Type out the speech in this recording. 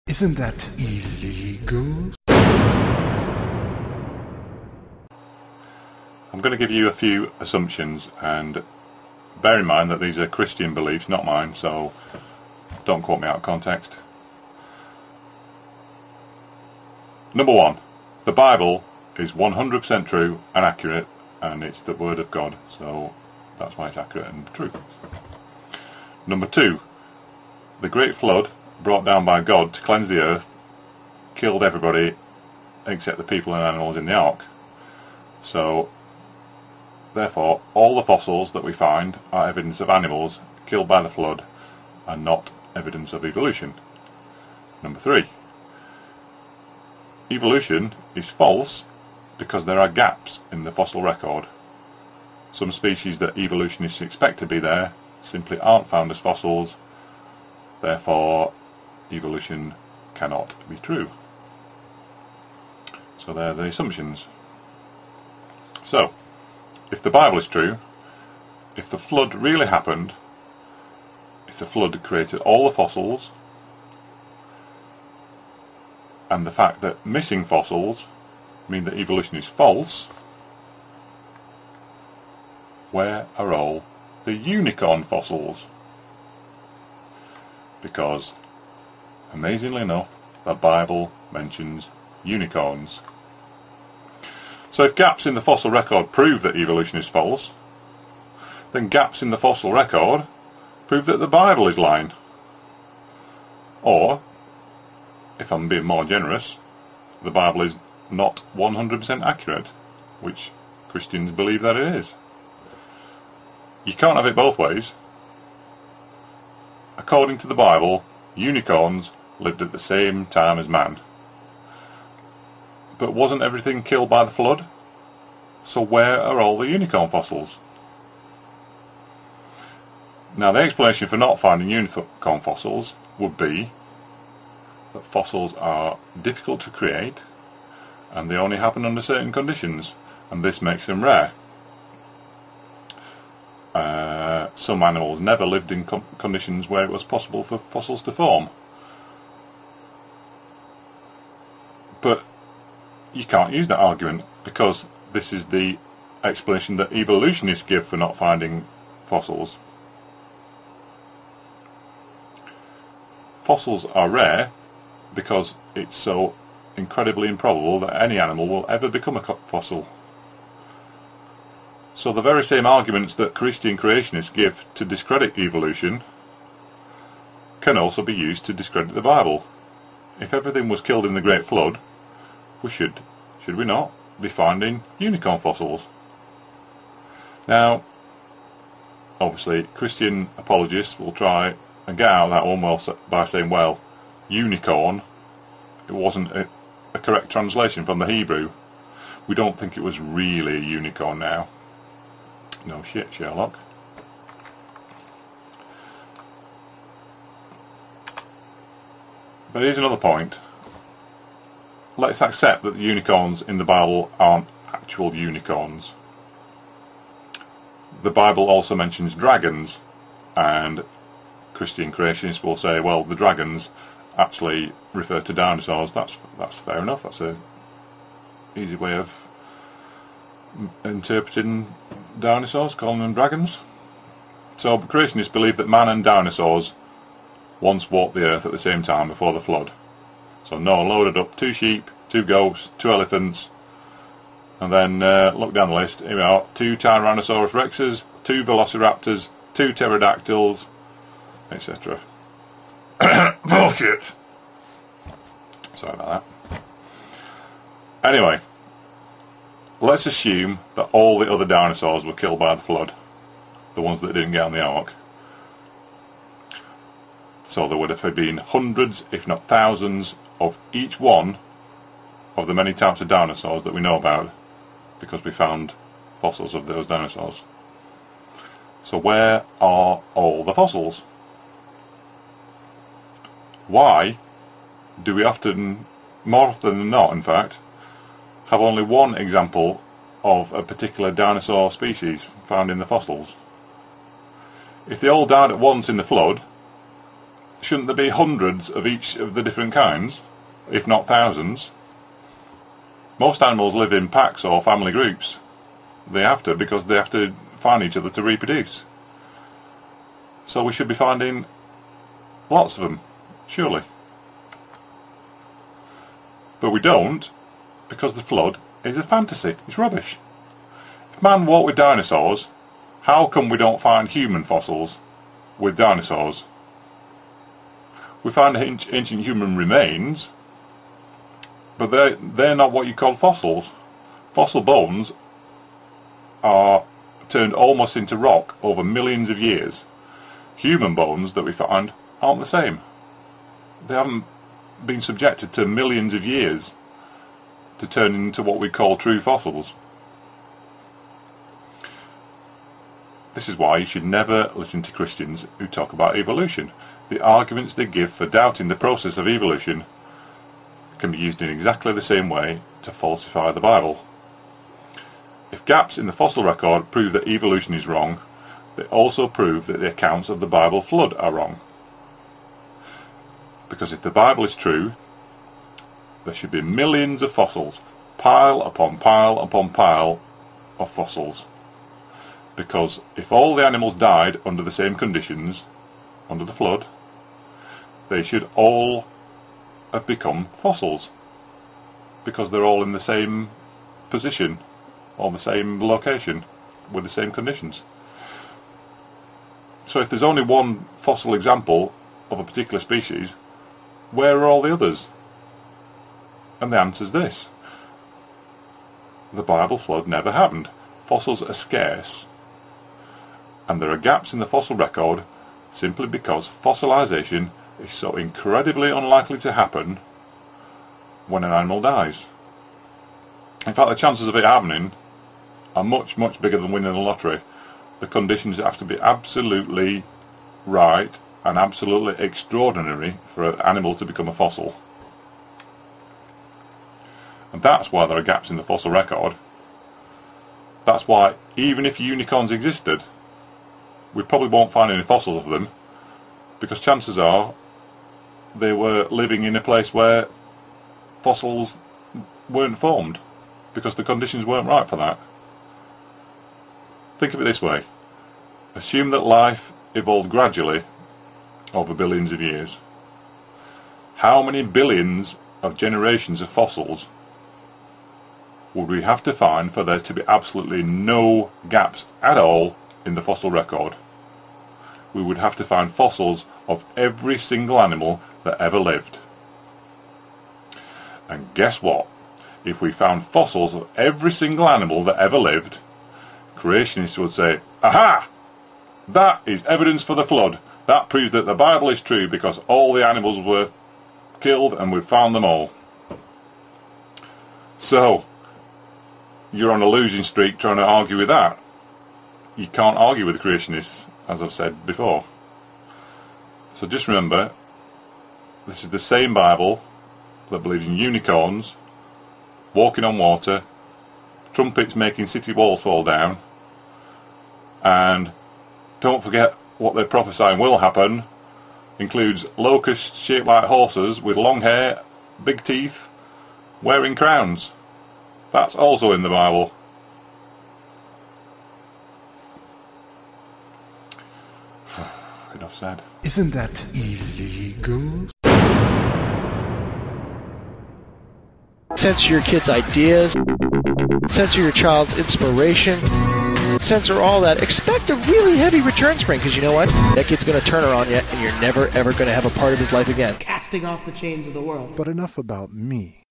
Isn't that illegal? I'm going to give you a few assumptions, and bear in mind that these are Christian beliefs, not mine, so don't quote me out of context. Number one, the Bible is 100% true and accurate, and it's the Word of God, so that's why it's accurate and true. Number two, the Great Flood, brought down by God to cleanse the earth, killed everybody except the people and animals in the ark. So, therefore, all the fossils that we find are evidence of animals killed by the flood and not evidence of evolution. Number three, evolution is false because there are gaps in the fossil record. Some species that evolutionists expect to be there simply aren't found as fossils, therefore evolution cannot be true. So they're the assumptions. So, if the Bible is true, if the flood really happened, if the flood created all the fossils, and the fact that missing fossils mean that evolution is false, where are all the unicorn fossils? Because, amazingly enough, the Bible mentions unicorns. So if gaps in the fossil record prove that evolution is false, then gaps in the fossil record prove that the Bible is lying. Or, if I'm being more generous, the Bible is not 100% accurate, which Christians believe that it is. You can't have it both ways. According to the Bible, unicorns lived at the same time as man. But wasn't everything killed by the flood? So where are all the unicorn fossils? Now the explanation for not finding unicorn fossils would be that fossils are difficult to create and they only happen under certain conditions, and this makes them rare. Some animals never lived in conditions where it was possible for fossils to form. But you can't use that argument, because this is the explanation that evolutionists give for not finding fossils. Fossils are rare because it's so incredibly improbable that any animal will ever become a fossil. So the very same arguments that Christian creationists give to discredit evolution can also be used to discredit the Bible. If everything was killed in the Great Flood, we should we not, be finding unicorn fossils? Now, obviously, Christian apologists will try and get out of that one by saying, well, unicorn, it wasn't a correct translation from the Hebrew. We don't think it was really a unicorn now. No shit, Sherlock. But here's another point. Let's accept that the unicorns in the Bible aren't actual unicorns. The Bible also mentions dragons, and Christian creationists will say, well, the dragons actually refer to dinosaurs. That's fair enough. That's a easy way of interpreting dinosaurs, calling them dragons. So creationists believe that man and dinosaurs once walked the earth at the same time before the flood. So Noah loaded up 2 sheep, 2 goats, 2 elephants, and then look down the list, here we are, 2 Tyrannosaurus rexes, 2 velociraptors, 2 pterodactyls, etc. Bullshit! Sorry about that. Anyway, let's assume that all the other dinosaurs were killed by the flood, the ones that didn't get on the ark. So there would have been hundreds, if not thousands, of each one of the many types of dinosaurs that we know about, because we found fossils of those dinosaurs. So where are all the fossils? Why do we often, more often than not in fact, have only one example of a particular dinosaur species found in the fossils? If they all died at once in the flood, shouldn't there be hundreds of each of the different kinds, if not thousands? Most animals live in packs or family groups. They have to, because they have to find each other to reproduce. So we should be finding lots of them, surely. But we don't, because the flood is a fantasy. It's rubbish. If man walked with dinosaurs, how come we don't find human fossils with dinosaurs? We find ancient human remains, but they're not what you call fossils. Fossil bones are turned almost into rock over millions of years. Human bones that we find aren't the same. They haven't been subjected to millions of years to turn into what we call true fossils. This is why you should never listen to Christians who talk about evolution. The arguments they give for doubting the process of evolution can be used in exactly the same way to falsify the Bible. If gaps in the fossil record prove that evolution is wrong, they also prove that the accounts of the Bible flood are wrong. Because if the Bible is true, there should be millions of fossils, pile upon pile upon pile of fossils. Because if all the animals died under the same conditions, under the flood, they should all have become fossils. Because they're all in the same position, or the same location, with the same conditions. So if there's only one fossil example of a particular species, where are all the others? And the answer is this. The Bible flood never happened. Fossils are scarce. And there are gaps in the fossil record simply because fossilization is so incredibly unlikely to happen when an animal dies. In fact, the chances of it happening are much, much bigger than winning the lottery. The conditions have to be absolutely right and absolutely extraordinary for an animal to become a fossil. And that's why there are gaps in the fossil record. That's why, even if unicorns existed, we probably won't find any fossils of them, because chances are they were living in a place where fossils weren't formed, because the conditions weren't right for that. Think of it this way. Assume that life evolved gradually over billions of years. How many billions of generations of fossils would we have to find for there to be absolutely no gaps at all in the fossil record? We would have to find fossils of every single animal that ever lived. And guess what? If we found fossils of every single animal that ever lived, creationists would say, aha! That is evidence for the flood. That proves that the Bible is true because all the animals were killed and we've found them all. So, you're on a losing streak trying to argue with that. You can't argue with the creationists, as I've said before. So just remember, this is the same Bible that believes in unicorns, walking on water, trumpets making city walls fall down, and don't forget what they're prophesying will happen includes locusts shaped like horses with long hair, big teeth, wearing crowns. That's also in the Bible. Enough said. Isn't that illegal? Censor your kids' ideas. Censor your child's inspiration. Censor all that. Expect a really heavy return spring, because you know what? That kid's going to turn her on you, and you're never, ever going to have a part of his life again. Casting off the chains of the world. But enough about me.